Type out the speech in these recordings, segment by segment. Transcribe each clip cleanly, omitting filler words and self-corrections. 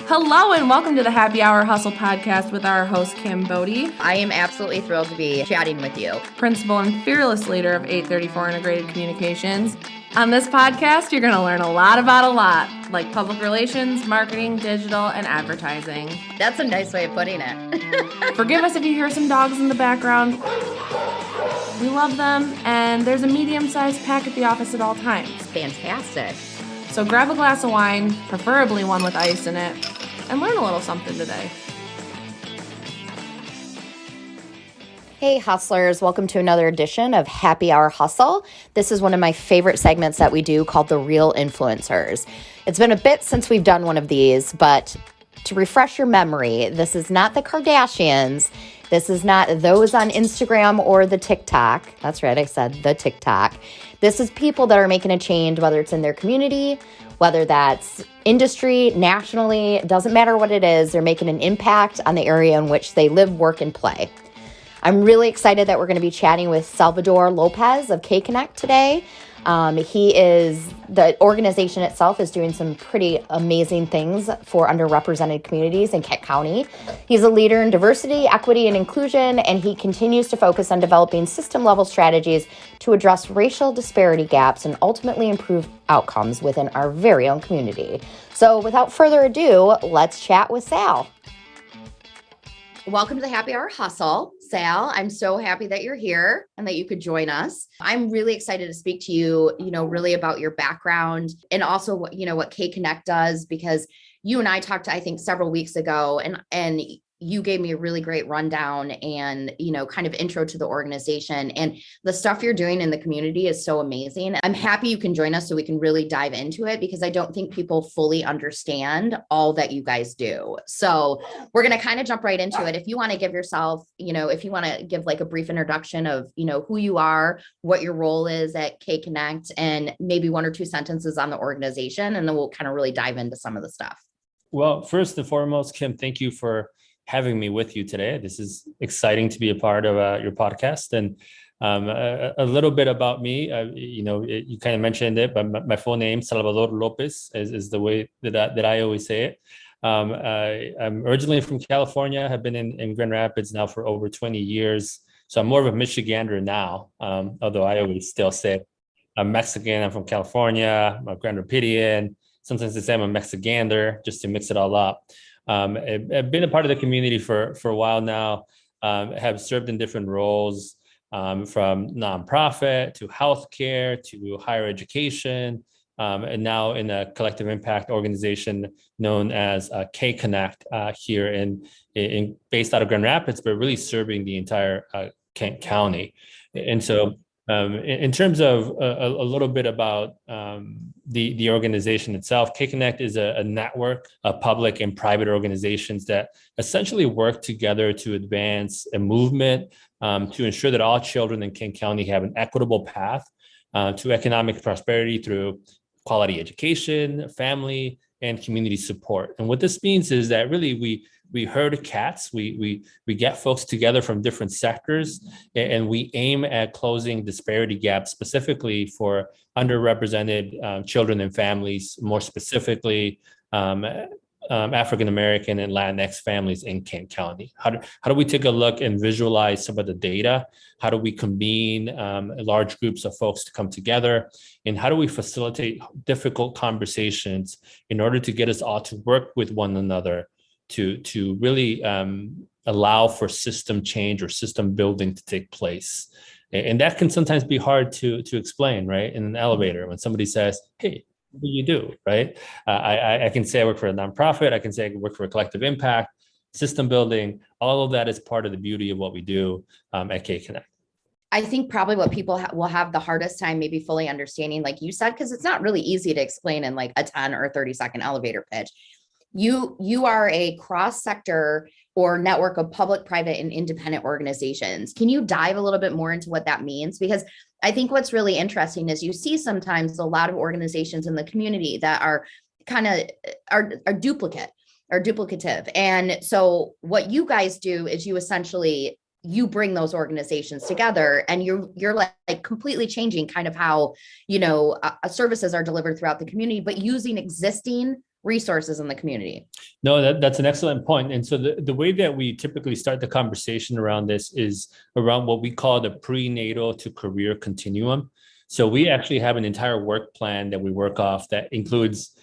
Hello and welcome to the Happy Hour Hustle podcast with our host, Kim Bodie. I am absolutely thrilled to be chatting with you. Principal and fearless leader of 834 Integrated Communications. On this podcast, you're going to learn a lot about a lot, like public relations, marketing, digital, and advertising. That's a nice way of putting it. Forgive us if you hear some dogs in the background. We love them, and there's a medium-sized pack at the office at all times. Fantastic. So grab a glass of wine, preferably one with ice in it, and learn a little something today. Hey hustlers, welcome to another edition of Happy Hour Hustle. This is one of my favorite segments that we do called The Real Influencers. It's been a bit since we've done one of these, but to refresh your memory, this is not the Kardashians. This is not those on Instagram or the TikTok. That's right, I said the TikTok. This is people that are making a change, whether it's in their community, whether that's industry, nationally, it doesn't matter what it is. They're making an impact on the area in which they live, work, and play. I'm really excited that we're going to be chatting with Salvador Lopez of KConnect today. The organization itself is doing some pretty amazing things for underrepresented communities in Kent County. He's a leader in diversity, equity, and inclusion, and he continues to focus on developing system-level strategies to address racial disparity gaps and ultimately improve outcomes within our very own community. So without further ado, let's chat with Sal. Welcome to the Happy Hour Hustle. Sal, I'm so happy that you're here and that you could join us. I'm really excited to speak to you, really about your background and also what KConnect does, because you and I talked, I think, several weeks ago and you gave me a really great rundown and, kind of intro to the organization, and the stuff you're doing in the community is so amazing. I'm happy you can join us so we can really dive into it, because I don't think people fully understand all that you guys do. So we're going to kind of jump right into it. If you want to give yourself, if you want to give like a brief introduction of, who you are, what your role is at KConnect, and maybe one or two sentences on the organization, and then we'll kind of really dive into some of the stuff. Well, first and foremost, Kim, thank you for having me with you today. This is exciting to be a part of your podcast. And a little bit about me, you kind of mentioned it, but my full name, Salvador Lopez, is the way that I always say it. I'm originally from California, have been in Grand Rapids now for over 20 years. So I'm more of a Michigander now, although I always still say I'm Mexican, I'm from California, I'm a Grand Rapidian. Sometimes they say I'm a Mexigander, just to mix it all up. I've been a part of the community for a while now, have served in different roles, from nonprofit to healthcare to higher education, and now in a collective impact organization known as KConnect here in based out of Grand Rapids, but really serving the entire Kent County. And so in terms of a little bit about the organization itself, KConnect is a network of public and private organizations that essentially work together to advance a movement to ensure that all children in Kent County have an equitable path to economic prosperity through quality education, family, and community support. And what this means is that really we herd cats, we get folks together from different sectors, and we aim at closing disparity gaps specifically for underrepresented children and families, more specifically African-American and Latinx families in Kent County. How do we take a look and visualize some of the data? How do we convene large groups of folks to come together? And how do we facilitate difficult conversations in order to get us all to work with one another to really allow for system change or system building to take place? And that can sometimes be hard to explain, right? In an elevator, when somebody says, hey, what do you do, right? I can say I work for a nonprofit. I can say I work for a collective impact, system building. All of that is part of the beauty of what we do at KConnect. I think probably what people will have the hardest time maybe fully understanding, like you said, because it's not really easy to explain in like a 10 or 30-second elevator pitch. You are a cross-sector or network of public, private, and independent organizations. Can you dive a little bit more into what that means? Because I think what's really interesting is you see sometimes a lot of organizations in the community that are kind of are duplicative. And so what you guys do is you bring those organizations together, and you're like completely changing kind of how, services are delivered throughout the community, but using existing resources in the community? No, that's an excellent point. And so the way that we typically start the conversation around this is around what we call the prenatal to career continuum. So we actually have an entire work plan that we work off that includes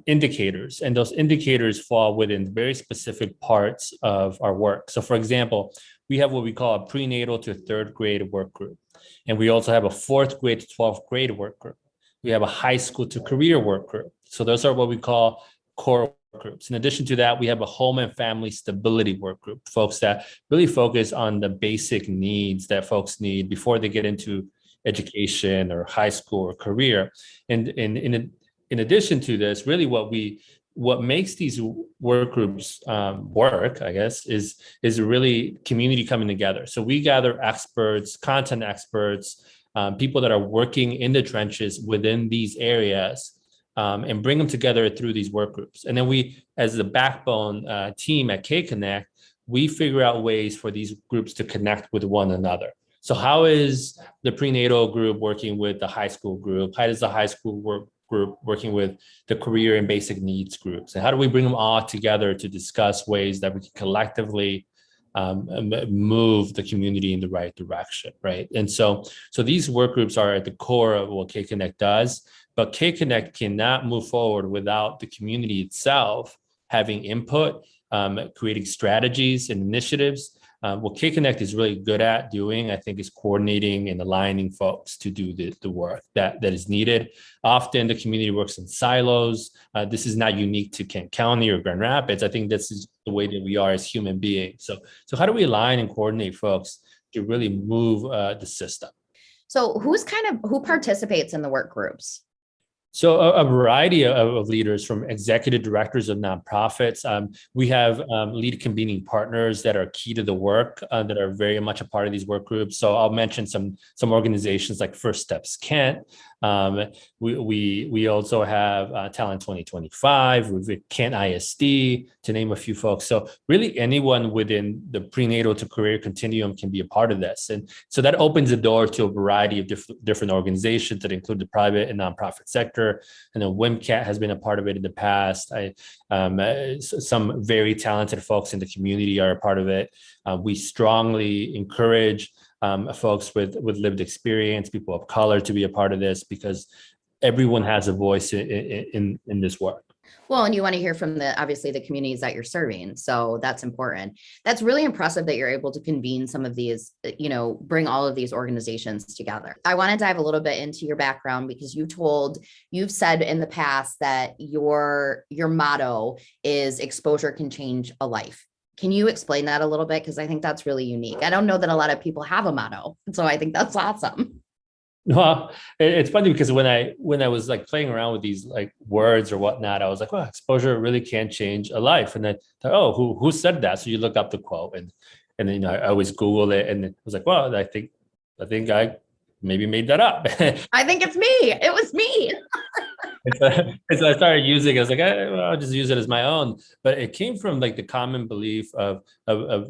indicators, and those indicators fall within very specific parts of our work. So for example, we have what we call a prenatal to third grade work group. And we also have a fourth grade to 12th grade work group. We have a high school to career work group. So those are what we call core work groups. In addition to that, we have a home and family stability work group, folks that really focus on the basic needs that folks need before they get into education or high school or career. And in addition to this, really what makes these work groups work, I guess, is really community coming together. So we gather experts, content experts, people that are working in the trenches within these areas, and bring them together through these work groups. And then we, as the backbone team at KConnect, we figure out ways for these groups to connect with one another. So how is the prenatal group working with the high school group? How does the high school group working with the career and basic needs groups? And how do we bring them all together to discuss ways that we can collectively move the community in the right direction, right? And so these work groups are at the core of what KConnect does, but KConnect cannot move forward without the community itself having input, creating strategies and initiatives. What KConnect is really good at doing, I think, is coordinating and aligning folks to do the work that is needed. Often the community works in silos. This is not unique to Kent County or Grand Rapids. I think this is the way that we are as human beings. So how do we align and coordinate folks to really move the system? So who participates in the work groups? So a variety of leaders, from executive directors of nonprofits. We have lead convening partners that are key to the work, that are very much a part of these work groups. So I'll mention some organizations like First Steps Kent. We also have Talent 2025, with Kent ISD, to name a few folks. So really anyone within the prenatal to career continuum can be a part of this. And so that opens the door to a variety of different organizations that include the private and nonprofit sector. And then WMCAT has been a part of it in the past. Some very talented folks in the community are a part of it. We strongly encourage folks with lived experience, people of color, to be a part of this, because everyone has a voice in this work. Well, and you want to hear from obviously the communities that you're serving. So that's important. That's really impressive that you're able to convene some of these, bring all of these organizations together. I want to dive a little bit into your background, because you've said in the past that your motto is exposure can change a life. Can you explain that a little bit? Because I think that's really unique. I don't know that a lot of people have a motto. So I think that's awesome. Well, it's funny because when I was like playing around with these like words or whatnot, I was like, well, exposure really can change a life. And then thought, oh, who said that? So you look up the quote, and then I always Google it, and it was like, well, I think I maybe made that up. I think it's me. It was me. And so I started using it. I was like, I'll just use it as my own. But it came from like the common belief of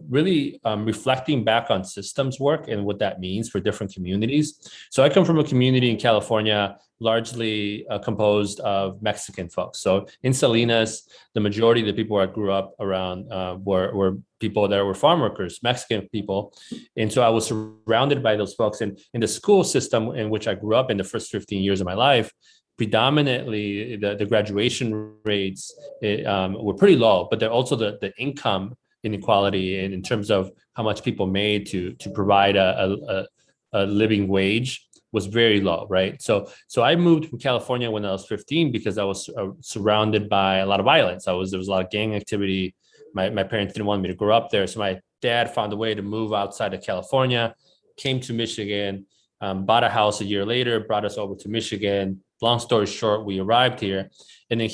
really reflecting back on systems work and what that means for different communities. So I come from a community in California, largely composed of Mexican folks. So in Salinas, the majority of the people I grew up around were people that were farm workers, Mexican people. And so I was surrounded by those folks. And in the school system in which I grew up in the first 15 years of my life, predominantly the graduation rates were pretty low, but they're also the income inequality in terms of how much people made to provide a living wage was very low, right? So I moved from California when I was 15 because I was surrounded by a lot of violence. There was a lot of gang activity. My parents didn't want me to grow up there, so my dad found a way to move outside of California, came to Michigan, bought a house a year later, brought us over to Michigan. Long story short, we arrived here, and then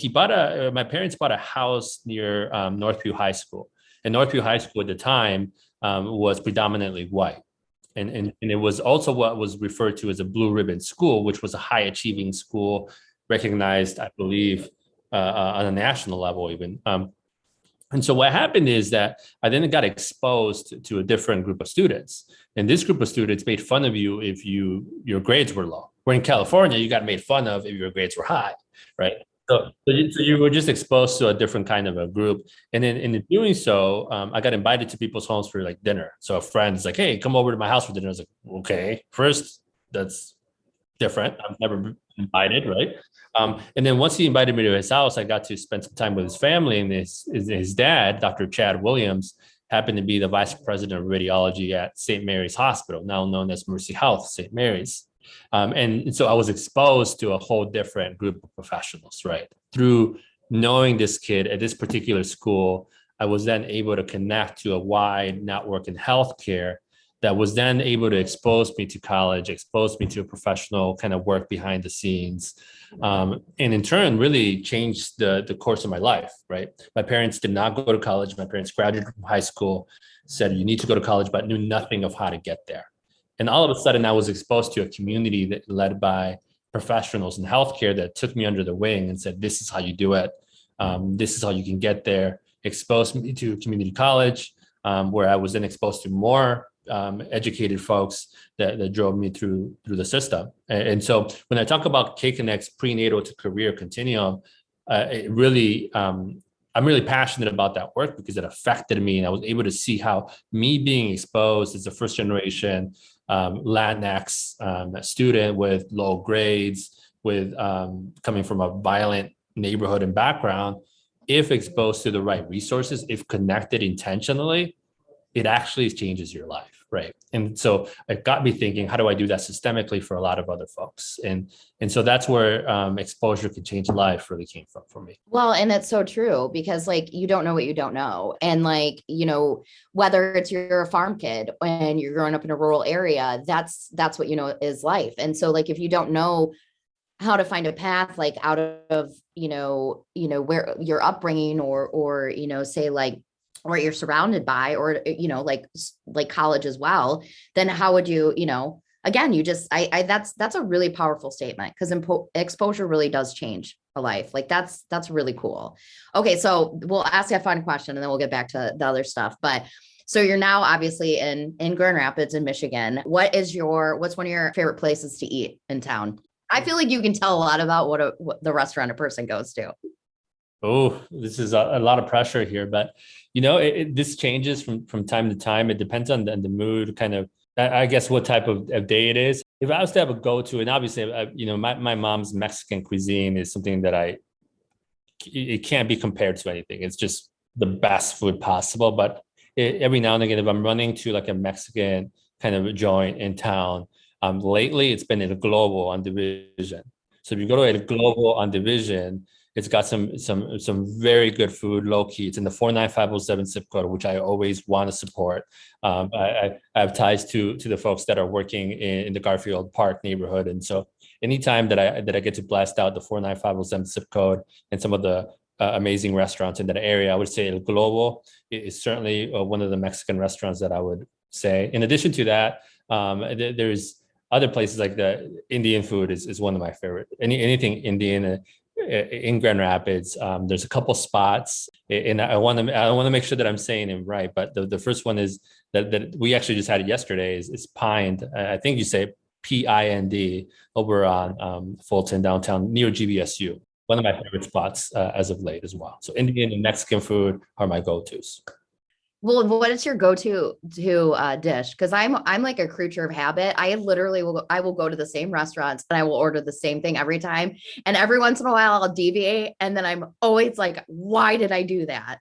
my parents bought a house near Northview High School. And Northview High School at the time was predominantly white. And it was also what was referred to as a blue ribbon school, which was a high achieving school, recognized, I believe, on a national level even. And so what happened is that I then got exposed to a different group of students. And this group of students made fun of you if your grades were low. Where in California, you got made fun of if your grades were high, right? So you were just exposed to a different kind of a group. And then in doing so, I got invited to people's homes for like dinner. So a friend's like, hey, come over to my house for dinner. I was like, okay, first, that's different. I've never been invited, right? And then once he invited me to his house, I got to spend some time with his family. And his dad, Dr. Chad Williams, happened to be the vice president of radiology at St. Mary's Hospital, now known as Mercy Health, St. Mary's. And so I was exposed to a whole different group of professionals, right? Through knowing this kid at this particular school, I was then able to connect to a wide network in healthcare that was then able to expose me to college, expose me to a professional kind of work behind the scenes. And in turn, really changed the course of my life, right? My parents did not go to college. My parents graduated from high school, said, you need to go to college, but knew nothing of how to get there. And all of a sudden, I was exposed to a community that led by professionals in healthcare that took me under the wing and said, this is how you do it. This is how you can get there. Exposed me to community college, where I was then exposed to more educated folks that drove me through the system. And so when I talk about KConnect's prenatal to career continuum, it really, I'm really passionate about that work because it affected me. And I was able to see how me being exposed as a first generation Latinx student with low grades, with coming from a violent neighborhood and background, if exposed to the right resources, if connected intentionally, it actually changes your life, right? And so it got me thinking, how do I do that systemically for a lot of other folks? And so that's where exposure can change life really came from for me. Well, and that's so true because like, you don't know what you don't know. And like, you know, whether it's you're a farm kid and you're growing up in a rural area, that's what, you know, is life. And so like, if you don't know how to find a path, like out of, you know, where your upbringing or, you know, say like, what you're surrounded by, or, you know, like college as well, then how would you, you know, again, you just, that's a really powerful statement because exposure really does change a life. Like that's really cool. Okay. So we'll ask you a fun question and then we'll get back to the other stuff. But so you're now obviously in Grand Rapids in Michigan. What's one of your favorite places to eat in town? I feel like you can tell a lot about what the restaurant a person goes to. Oh, this is a lot of pressure here, but you know, this changes from time to time. It depends on the mood, kind of, I guess, what type of day it is. If I was to have a go-to, and obviously, you know, my mom's Mexican cuisine is something that it can't be compared to anything. It's just the best food possible. But every now and again, if I'm running to like a Mexican kind of a joint in town, lately it's been at a Global on Division. So if you go to a Global on Division, it's got some very good food, low key. It's in the 49507 zip code, which I always want to support. I have ties to the folks that are working in the Garfield Park neighborhood, and so anytime that I get to blast out the 49507 zip code and some of the amazing restaurants in that area, I would say El Globo is certainly one of the Mexican restaurants that I would say. In addition to that, there's other places like the Indian food is one of my favorite. Anything Indian. In Grand Rapids, there's a couple spots, and I want to make sure that I'm saying it right. But the first one is that we actually just had it yesterday is Pind. I think you say PIND over on Fulton downtown near GVSU. One of my favorite spots as of late as well. So Indian and Mexican food are my go-tos. Well, what is your go-to dish? Because I'm like a creature of habit. I literally will go to the same restaurants and I will order the same thing every time. And every once in a while I'll deviate. And then I'm always like, why did I do that?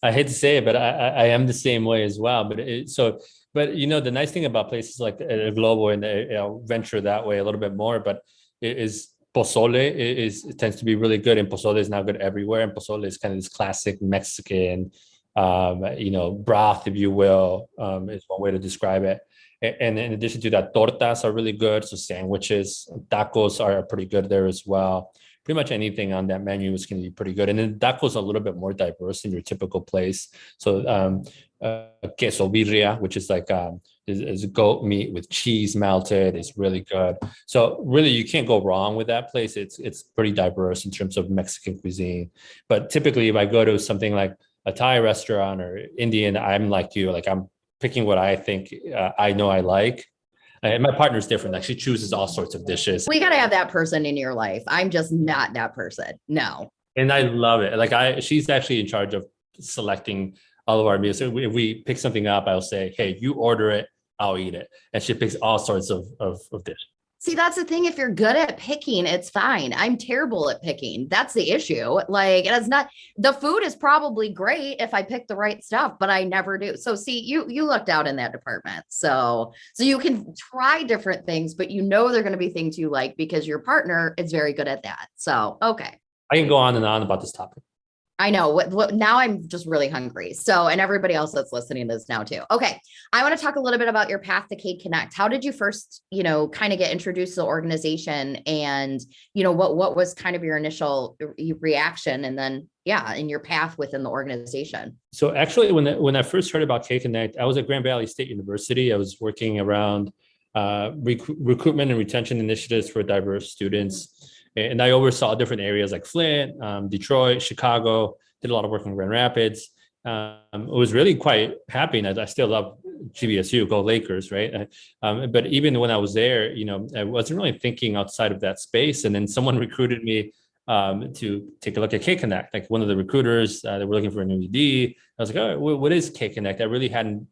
I hate to say it, but I am the same way as well. But you know, the nice thing about places like a Globo, and I'll venture that way a little bit more, but it is pozole it tends to be really good, and pozole is now good everywhere. And pozole is kind of this classic Mexican you know, broth, if you will, is one way to describe it. And in addition to that, tortas are really good. So sandwiches, tacos are pretty good there as well. Pretty much anything on that menu is going to be pretty good. And then tacos are a little bit more diverse than your typical place. So queso birria, which is like is goat meat with cheese melted, is really good. So really, you can't go wrong with that place. It's pretty diverse in terms of Mexican cuisine. But typically, if I go to something like a Thai restaurant or Indian, I'm like you, like I'm picking what I think I know I like. And my partner's different. Like she chooses all sorts of dishes. We got to have that person in your life. I'm just not that person. No. And I love it. Like she's actually in charge of selecting all of our meals. So if we pick something up, I'll say, hey, you order it, I'll eat it. And she picks all sorts of dishes. See, that's the thing. If you're good at picking, it's fine. I'm terrible at picking. That's the issue. Like, it's not, the food is probably great if I pick the right stuff, but I never do. So see, you lucked out in that department. So you can try different things, but you know they're going to be things you like because your partner is very good at that. So, okay. I can go on and on about this topic. I know what now I'm just really hungry. So, and everybody else that's listening to this now too. Okay. I want to talk a little bit about your path to KConnect. How did you first, kind of get introduced to the organization and, what was kind of your initial reaction and then, in your path within the organization? So actually when I first heard about KConnect, I was at Grand Valley State University. I was working around recruitment and retention initiatives for diverse students. And I oversaw different areas like Flint, Detroit, Chicago, did a lot of work in Grand Rapids. It was really quite happy. And I still love GVSU, go Lakers, right? But even when I was there, I wasn't really thinking outside of that space. And then someone recruited me to take a look at KConnect, like one of the recruiters that were looking for a new ED. I was like, oh, what is KConnect? I really hadn't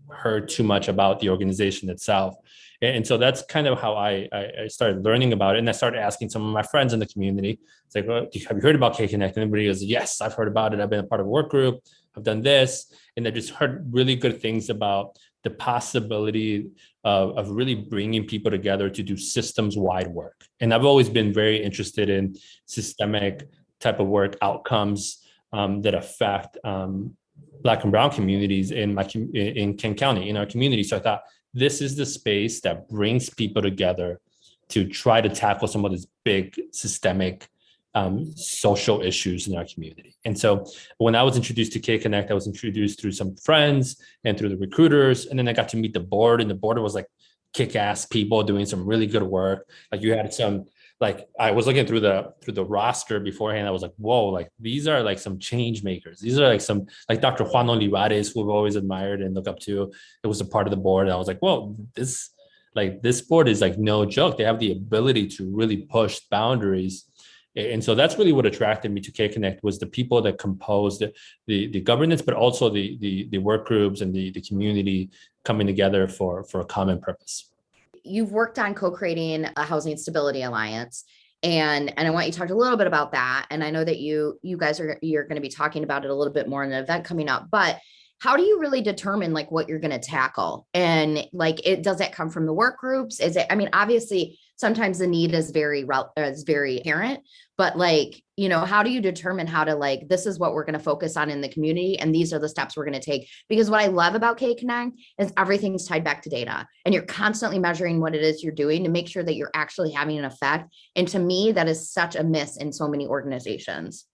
heard too much about the organization itself. And so that's kind of how I started learning about it. And I started asking some of my friends in the community. It's like, well, have you heard about KConnect? And everybody goes, yes, I've heard about it. I've been a part of a work group. I've done this. And I just heard really good things about the possibility of really bringing people together to do systems-wide work. And I've always been very interested in systemic type of work outcomes that affect Black and Brown communities in Kent County, in our community. So I thought, this is the space that brings people together to try to tackle some of these big systemic social issues in our community. And so when I was introduced to KConnect, I was introduced through some friends and through the recruiters. And then I got to meet the board, and the board was like kick-ass people doing some really good work. Like you had some, I was looking through the roster beforehand. I was like, whoa, these are some change makers. These are some Dr. Juan Olivares, who I've always admired and look up to. It was a part of the board. And I was like, whoa, this board is no joke. They have the ability to really push boundaries. And so that's really what attracted me to KConnect, was the people that composed the governance, but also the work groups and the community coming together for a common purpose. You've worked on co-creating a housing stability alliance, and I want you to talk a little bit about that. And I know that you guys you're going to be talking about it a little bit more in an event coming up, but how do you really determine what you're going to tackle? And does that come from the work groups? Is it, obviously sometimes the need is very apparent, but how do you determine how to this is what we're going to focus on in the community, and these are the steps we're going to take? Because what I love about KConnect is everything's tied back to data, and you're constantly measuring what it is you're doing to make sure that you're actually having an effect. And to me, that is such a miss in so many organizations.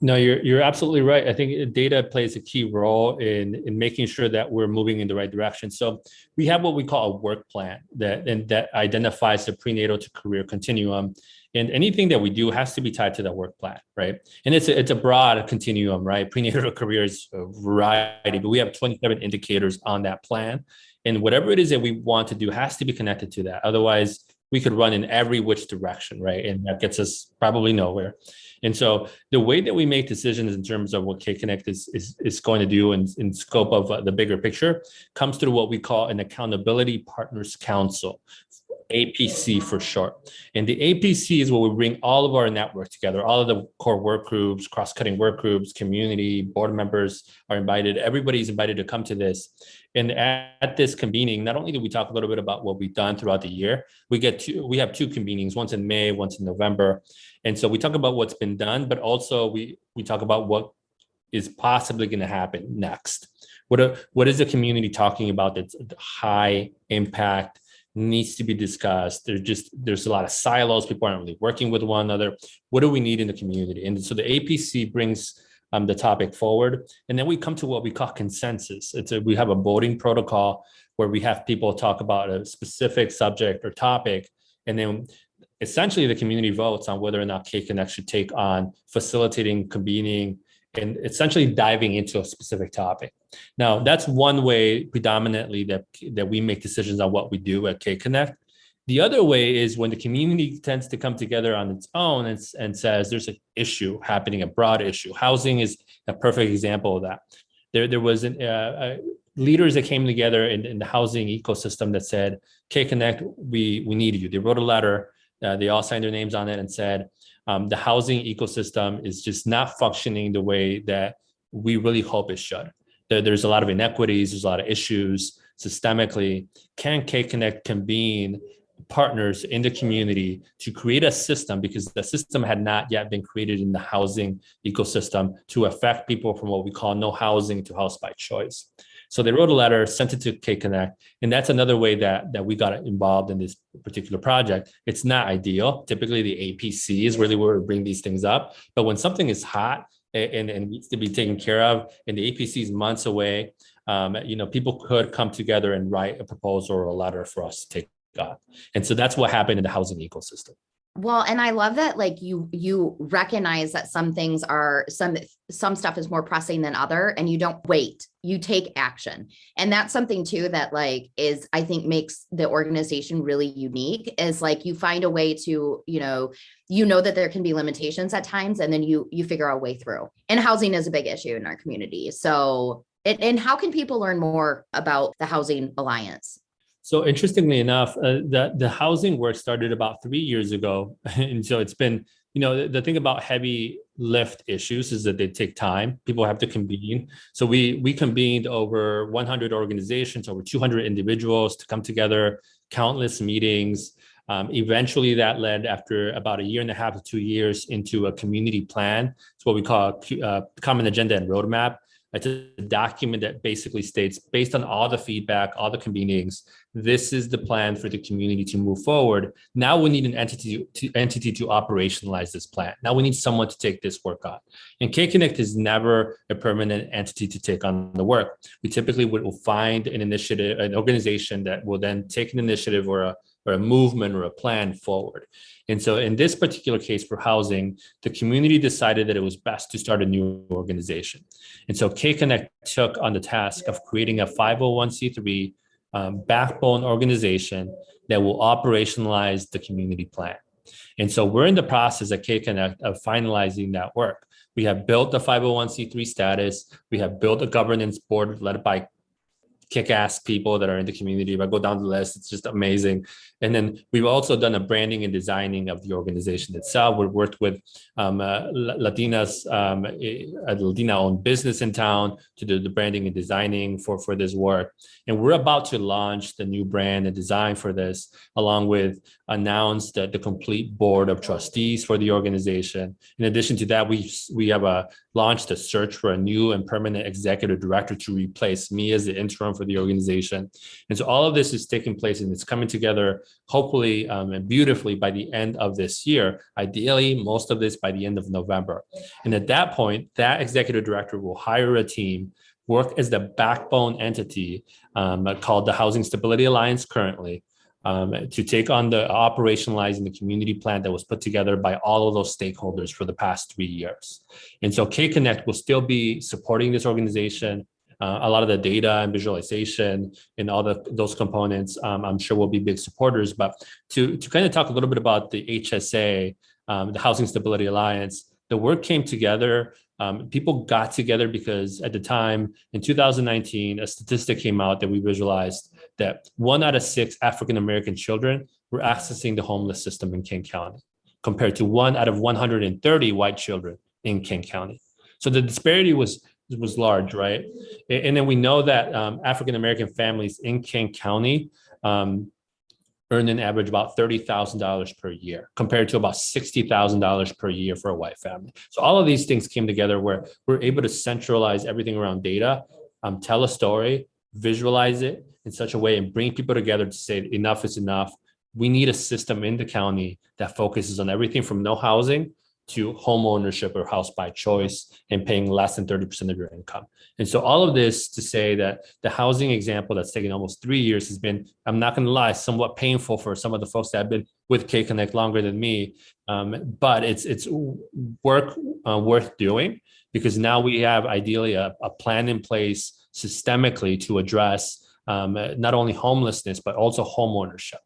No, you're absolutely right. I think data plays a key role in making sure that we're moving in the right direction. So we have what we call a work plan that identifies the prenatal to career continuum. And anything that we do has to be tied to that work plan, right? And it's a broad continuum, right? Prenatal to career is a variety, but we have 27 indicators on that plan. And whatever it is that we want to do has to be connected to that. Otherwise, we could run in every which direction, right? And that gets us probably nowhere. And so the way that we make decisions in terms of what KConnect is going to do in scope of the bigger picture comes through what we call an Accountability Partners Council, APC for short. And the APC is where we bring all of our network together, all of the core work groups, cross-cutting work groups, community, board members are invited. Everybody's invited to come to this. And at this convening, not only do we talk a little bit about what we've done throughout the year, we have two convenings, one's in May, one's in November. And so we talk about what's been done, but also we talk about what is possibly going to happen next. What is the community talking about that's high impact, needs to be discussed? There's a lot of silos. People aren't really working with one another. What do we need in the community? And so the APC brings the topic forward. And then we come to what we call consensus. We have a voting protocol where we have people talk about a specific subject or topic. And then essentially the community votes on whether or not KConnect should take on facilitating, convening, and essentially diving into a specific topic. Now, that's one way predominantly that we make decisions on what we do at KConnect. The other way is when the community tends to come together on its own and says there's an issue happening, a broad issue. Housing is a perfect example of that. There was leaders that came together in the housing ecosystem that said, KConnect, we need you. They wrote a letter. They all signed their names on it and said, the housing ecosystem is just not functioning the way that we really hope it should. There's a lot of inequities. There's a lot of issues systemically. Can KConnect convene partners in the community to create a system, because the system had not yet been created in the housing ecosystem, to affect people from what we call no housing to house by choice. So they wrote a letter, sent it to KConnect, and that's another way that we got involved in this particular project. It's not ideal. Typically, the APC is really where we bring these things up. But when something is hot and needs to be taken care of, and the APC is months away, people could come together and write a proposal or a letter for us to take on. And so that's what happened in the housing ecosystem. Well, and I love that, like, you recognize that some things are, some stuff is more pressing than other, and you don't wait, you take action. And that's something too that, like, I think makes the organization really unique, is like, you find a way to, that there can be limitations at times, and then you figure out a way through. And housing is a big issue in our community. So, and how can people learn more about the Housing Alliance? So interestingly enough, the housing work started about 3 years ago. And so it's been, the thing about heavy lift issues is that they take time. People have to convene. So we convened over 100 organizations, over 200 individuals to come together, countless meetings. Eventually that led, after about 1.5 to 2 years, into a community plan. It's what we call a common agenda and roadmap. It's a document that basically states, based on all the feedback, all the convenings, this is the plan for the community to move forward. Now we need an entity to operationalize this plan. Now we need someone to take this work on. And KConnect is never a permanent entity to take on the work. We typically will find an initiative, an organization that will then take an initiative or a movement or a plan forward. And so in this particular case for housing, the community decided that it was best to start a new organization. And so KConnect took on the task of creating a 501c3 backbone organization that will operationalize the community plan. And so we're in the process at KConnect of finalizing that work. We have built the 501c3 status. We have built a governance board led by kick-ass people that are in the community. If I go down the list, it's just amazing. And then we've also done a branding and designing of the organization itself. We've worked with Latinas, a Latina-owned business in town, to do the branding and designing for this work. And we're about to launch the new brand and design for this, along with announce the complete board of trustees for the organization. In addition to that, we have launched a search for a new and permanent executive director to replace me as the interim for the organization. And so all of this is taking place, and it's coming together hopefully and beautifully by the end of this year. Ideally, most of this by the end of November. And at that point, that executive director will hire a team, work as the backbone entity called the Housing Stability Alliance currently, to take on the operationalizing the community plan that was put together by all of those stakeholders for the past 3 years. And so KConnect will still be supporting this organization. A lot of the data and visualization and all those components, I'm sure will be big supporters. But to kind of talk a little bit about the HSA, the Housing Stability Alliance, the work came together. People got together because at the time in 2019, a statistic came out that we visualized that 1 out of 6 African-American children were accessing the homeless system in King County, compared to 1 out of 130 white children in King County. So the disparity was large, right? And then we know that African-American families in King County earn an average about $30,000 per year, compared to about $60,000 per year for a white family. So all of these things came together where we're able to centralize everything around data, tell a story, visualize it in such a way, and bring people together to say enough is enough. We need a system in the county that focuses on everything from no housing to home ownership or house by choice, and paying less than 30% of your income. And so all of this to say that the housing example that's taken almost 3 years has been, I'm not going to lie, somewhat painful for some of the folks that have been with KConnect longer than me. But it's work worth doing, because now we have ideally a plan in place systemically to address not only homelessness, but also home ownership.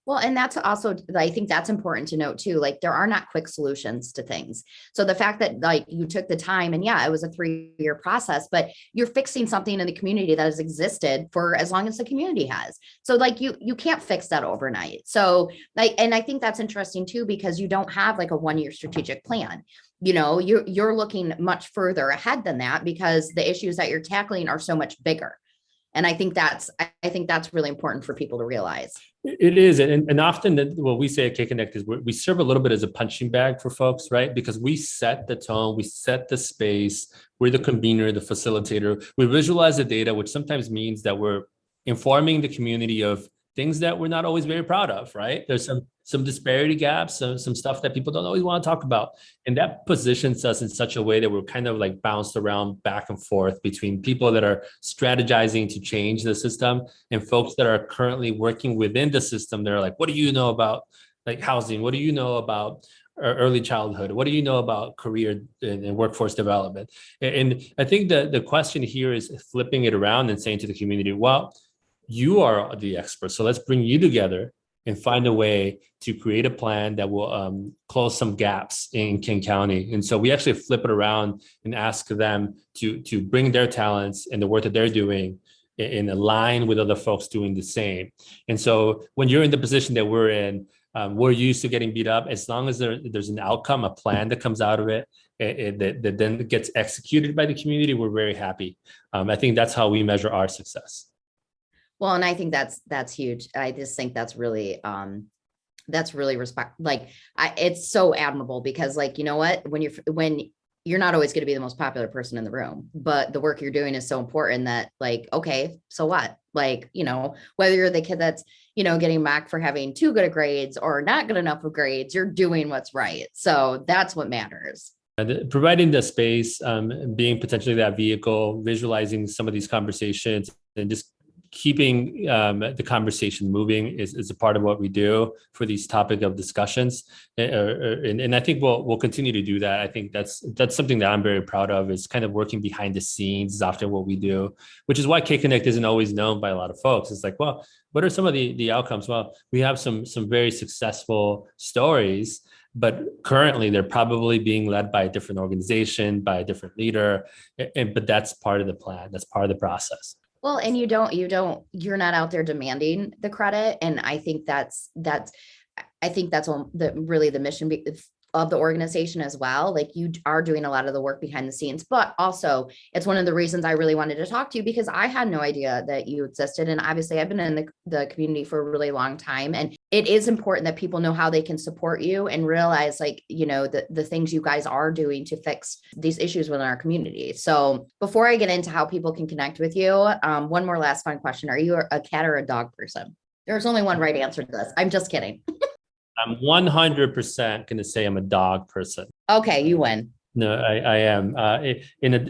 Well, and that's also, I think that's important to note too. Like there are not quick solutions to things. So the fact that like you took the time and yeah, it was a 3-year process, but you're fixing something in the community that has existed for as long as the community has. So like you can't fix that overnight. So like, and I think that's interesting too, because you don't have like a 1-year strategic plan. You know, you're looking much further ahead than that because the issues that you're tackling are so much bigger. And I think that's really important for people to realize. It is. And often what we say at KConnect is we serve a little bit as a punching bag for folks, right? Because we set the tone, we set the space, we're the convener, the facilitator. We visualize the data, which sometimes means that we're informing the community of things that we're not always very proud of, right? There's some disparity gaps, some stuff that people don't always want to talk about. And that positions us in such a way that we're kind of like bounced around back and forth between people that are strategizing to change the system and folks that are currently working within the system. They're like, what do you know about like housing? What do you know about early childhood? What do you know about career and workforce development? And I think the question here is flipping it around and saying to the community, well, you are the expert. So let's bring you together and find a way to create a plan that will close some gaps in King County. And so we actually flip it around and ask them to bring their talents and the work that they're doing in line with other folks doing the same. And so when you're in the position that we're in, we're used to getting beat up. As long as there's an outcome, a plan that comes out of it, that then gets executed by the community, we're very happy. I think that's how we measure our success. Well, and I think that's huge. I just think that's really it's so admirable because like, you know what, when you're not always going to be the most popular person in the room, but the work you're doing is so important that like, okay, so what? Like, you know, whether you're the kid that's, you know, getting mocked for having too good of grades or not good enough of grades, you're doing what's right. So that's what matters. Providing the space, being potentially that vehicle, visualizing some of these conversations and just keeping the conversation moving is a part of what we do for these topic of discussions. And I think we'll continue to do that. I think that's something that I'm very proud of, is kind of working behind the scenes is often what we do, which is why KConnect isn't always known by a lot of folks. It's like, well, what are some of the outcomes? Well, we have some very successful stories, but currently they're probably being led by a different organization, by a different leader. But that's part of the plan. That's part of the process. Well, and you're not out there demanding the credit. And I think that's really the mission of the organization as well. Like you are doing a lot of the work behind the scenes, but also it's one of the reasons I really wanted to talk to you because I had no idea that you existed. And obviously I've been in the community for a really long time. And it is important that people know how they can support you and realize like, you know, the things you guys are doing to fix these issues within our community. So before I get into how people can connect with you, one more last fun question. Are you a cat or a dog person? There's only one right answer to this. I'm just kidding. I'm 100% going to say I'm a dog person. Okay, you win. No, I am. I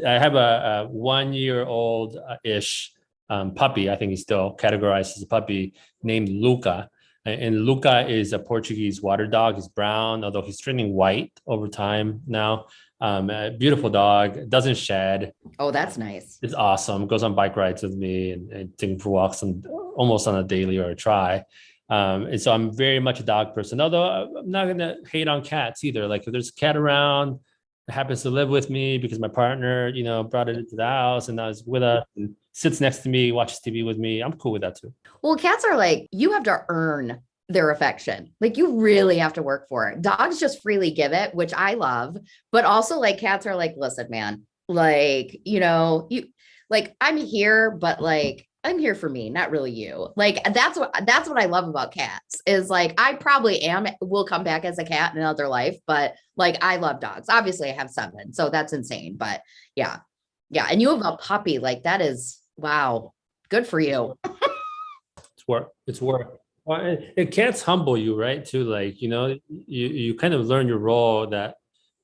have a 1-year-old-ish puppy. I think he's still categorized as a puppy named Luca. And Luca is a Portuguese water dog. He's brown, although he's turning white over time now. A beautiful dog, doesn't shed. Oh, that's nice. It's awesome. Goes on bike rides with me and take him for walks almost on a daily or a try. And so I'm very much a dog person, although I'm not going to hate on cats either. Like if there's a cat around that happens to live with me because my partner, you know, brought it into the house and now it's with us and sits next to me, watches TV with me, I'm cool with that too. Well, cats are like, you have to earn their affection. Like you really have to work for it. Dogs just freely give it, which I love, but also like cats are like, listen, man, like, you know, I'm here, but like, I'm here for me, not really you. Like, that's what I love about cats is like, I probably will come back as a cat in another life, but like, I love dogs. Obviously I have 7, so that's insane, but yeah. Yeah. And you have a puppy, like that is, wow. Good for you. It's work. Well, and cats humble you, right? Too, like, you know, you kind of learn your role that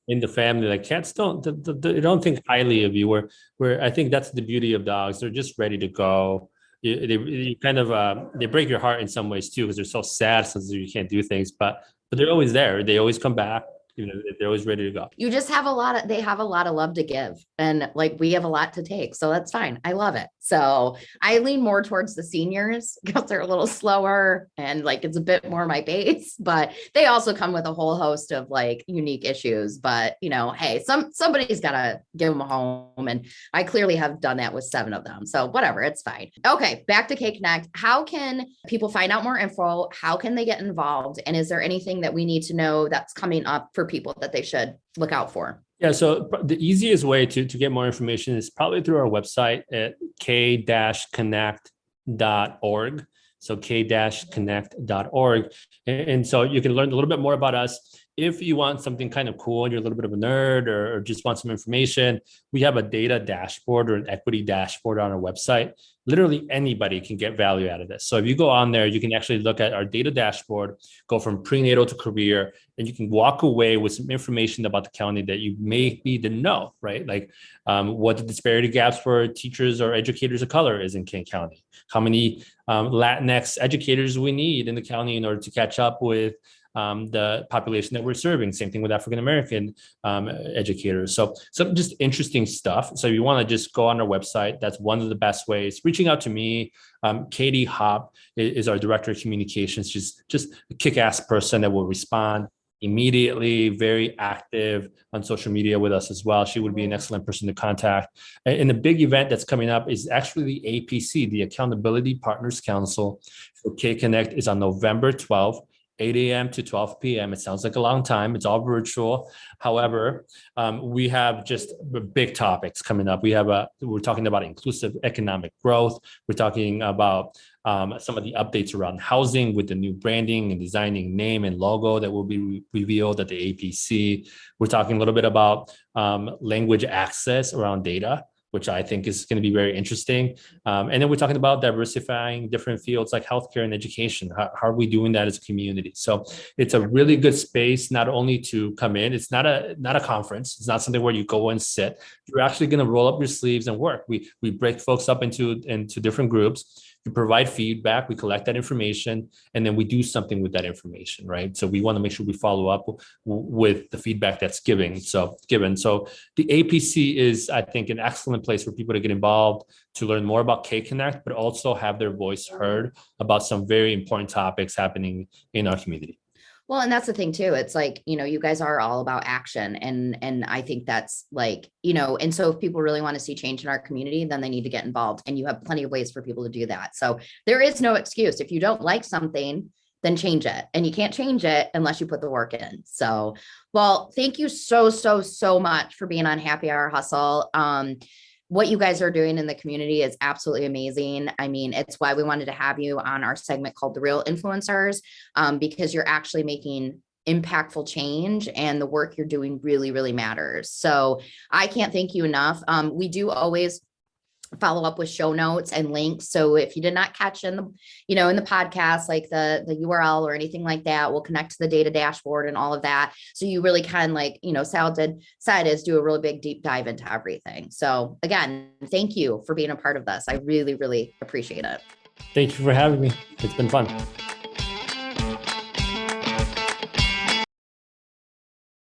in the family, like cats they don't think highly of you. Where I think that's the beauty of dogs. They're just ready to go. They kind of they break your heart in some ways too because they're so sad since you can't do things. But they're always there. They always come back. they're always ready to go. You just have they have a lot of love to give, and like we have a lot to take. So that's fine. I love it. So I lean more towards the seniors because they're a little slower and like it's a bit more my pace, but they also come with a whole host of like unique issues. But hey, somebody's got to give them a home. And I clearly have done that with 7 of them. So whatever, it's fine. Okay. Back to KConnect. How can people find out more info? How can they get involved? And is there anything that we need to know that's coming up for people that they should look out for? Yeah, so the easiest way to get more information is probably through our website at k-connect.org. So k-connect.org. And so you can learn a little bit more about us. If you want something kind of cool and you're a little bit of a nerd or just want some information, we have a data dashboard or an equity dashboard on our website. Literally anybody can get value out of this. So if you go on there, you can actually look at our data dashboard, go from prenatal to career, and you can walk away with some information about the county that you maybe didn't know, right? Like what the disparity gaps for teachers or educators of color is in Kane County, how many Latinx educators we need in the county in order to catch up with the population that we're serving. Same thing with African-American educators. So some just interesting stuff. So if you want to just go on our website, that's one of the best ways. Reaching out to me, Katie Hopp is our director of communications. She's just a kick-ass person that will respond immediately, very active on social media with us as well. She would be an excellent person to contact. And the big event that's coming up is actually the APC, the Accountability Partners Council for KConnect, is on November 12th. 8 a.m. to 12 p.m. It sounds like a long time. It's all virtual. However, we have just big topics coming up. We're talking about inclusive economic growth. We're talking about some of the updates around housing with the new branding and designing name and logo that will be revealed at the APC. We're talking a little bit about language access around data, which I think is going to be very interesting. And then we're talking about diversifying different fields like healthcare and education. How are we doing that as a community? So it's a really good space, not only to come in, it's not a conference. It's not something where you go and sit. You're actually going to roll up your sleeves and work. We break folks up into different groups. We provide feedback, we collect that information, and then we do something with that information, right? So we want to make sure we follow up with the feedback that's given. So the APC is, I think, an excellent place for people to get involved, to learn more about KConnect, but also have their voice heard about some very important topics happening in our community. Well, and that's the thing too. It's like, you guys are all about action. And I think that's like, and so if people really want to see change in our community, then they need to get involved, and you have plenty of ways for people to do that. So there is no excuse. If you don't like something, then change it. And you can't change it unless you put the work in. So, well, thank you so much for being on Happy Hour Hustle. What you guys are doing in the community is absolutely amazing. I mean, it's why we wanted to have you on our segment called The Real Influencers, because you're actually making impactful change, and the work you're doing really, really matters. So I can't thank you enough. We do always follow up with show notes and links. So if you did not catch in the podcast, like the URL or anything like that, we'll connect to the data dashboard and all of that. So you really can, like, Sal said, is do a really big deep dive into everything. So again, thank you for being a part of this. I really, really appreciate it. Thank you for having me. It's been fun.